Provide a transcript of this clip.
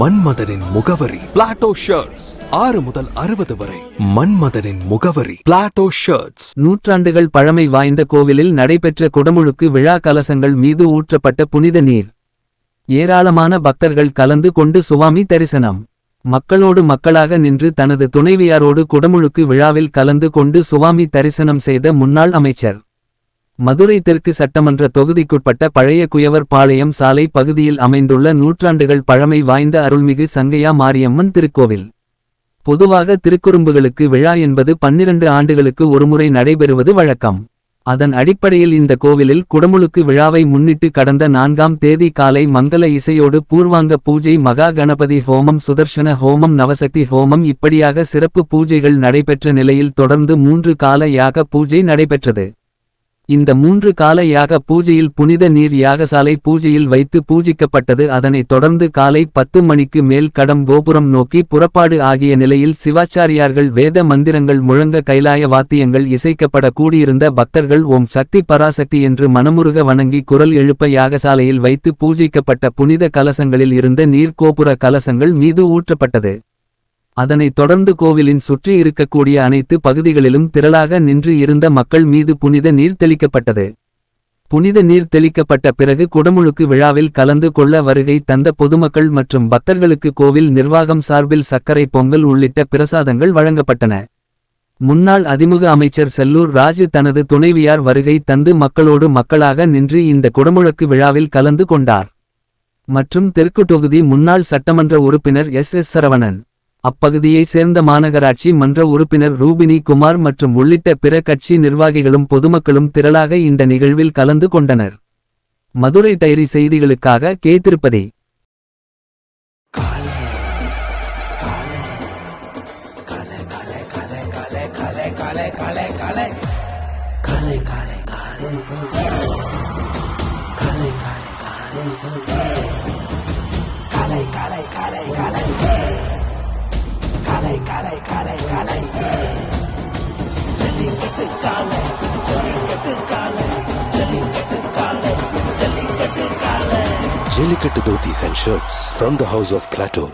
மன்மதனின் முகவரி Plato shirts. 6 முதல் 60 வரை. மன்மதனின் முகவரி பிளாட்டோ ஷர்ட்ஸ். நூற்றாண்டுகள் பழமை வாய்ந்த கோவிலில் நடைபெற்ற குடமுழுக்கு விழா கலசங்கள் மீது ஊற்றப்பட்ட புனித நீர். ஏராளமான பக்தர்கள் கலந்து கொண்டு சுவாமி தரிசனம். மக்களோடு மக்களாக நின்று தனது துணைவியாரோடு குடமுழுக்கு விழாவில் கலந்து கொண்டு சுவாமி தரிசனம் செய்த முன்னாள் அமைச்சர். மதுரை தெற்கு சட்டமன்ற தொகுதிக்குட்பட்ட பழைய குயவர் பாளையம் சாலை பகுதியில் அமைந்துள்ள நூற்றாண்டுகள் பழமை வாய்ந்த அருள்மிகு சங்கையா மாரியம்மன் திருக்கோவில். பொதுவாக திருக்குறும்புகளுக்கு விழா என்பது 12 ஆண்டுகளுக்கு ஒருமுறை நடைபெறுவது வழக்கம். அதன் அடிப்படையில் இந்த கோவிலில் குடமுழுக்கு விழாவை முன்னிட்டு கடந்த 4ஆம் தேதி காலை மங்கள இசையோடு பூர்வாங்க பூஜை, மகா கணபதி ஹோமம், சுதர்ஷன ஹோமம், நவசக்தி ஹோமம் இப்படியாக சிறப்பு பூஜைகள் நடைபெற்ற நிலையில் தொடர்ந்து 3 கால யாக பூஜை நடைபெற்றது. இந்த 3 கால யாக பூஜையில் புனித நீர் யாகசாலை பூஜையில் வைத்து பூஜிக்கப்பட்டது. அதனைத் தொடர்ந்து காலை 10 மணிக்கு மேல் கடம் கோபுரம் நோக்கி புறப்பாடு ஆகிய நிலையில் சிவாச்சாரியார்கள் வேத மந்திரங்கள் முழங்க கைலாய வாத்தியங்கள் இசைக்கப்பட கூடியிருந்த பக்தர்கள் ஓம் சக்தி பராசக்தி என்று மனமுருக வணங்கி குரல் எழுப்ப யாகசாலையில் வைத்து பூஜிக்கப்பட்ட புனித கலசங்களில் இருந்த நீர் கோபுர கலசங்கள் மீது ஊற்றப்பட்டது. அதனைத் தொடர்ந்து கோவிலின் சுற்றி இருக்கக்கூடிய அனைத்து பகுதிகளிலும் திரளாக நின்று இருந்த மக்கள் மீது புனித நீர் தெளிக்கப்பட்டது. புனித நீர் தெளிக்கப்பட்ட பிறகு குடமுழுக்கு விழாவில் கலந்து கொள்ள வருகை தந்த பொதுமக்கள் மற்றும் பக்தர்களுக்கு கோவில் நிர்வாகம் சார்பில் சர்க்கரை பொங்கல் உள்ளிட்ட பிரசாதங்கள் வழங்கப்பட்டன. முன்னாள் அதிமுக அமைச்சர் செல்லூர் ராஜு தனது துணைவியார் வருகை தந்து மக்களோடு மக்களாக நின்று இந்த குடமுழுக்கு விழாவில் கலந்து கொண்டார். மற்றும் தெற்கு தொகுதி முன்னாள் சட்டமன்ற உறுப்பினர் எஸ். சரவணன், அப்பகுதியைச் சேர்ந்த மாநகராட்சி மன்ற உறுப்பினர் ரூபினி குமார் மற்றும் உள்ளிட்ட பிற கட்சி நிர்வாகிகளும் பொதுமக்களும் திரளாக இந்த நிகழ்வில் கலந்து கொண்டனர். மதுரை டைரி செய்திகளுக்காக K. Tirupati. Jellicate dhotis and shirts from the house of Plateau.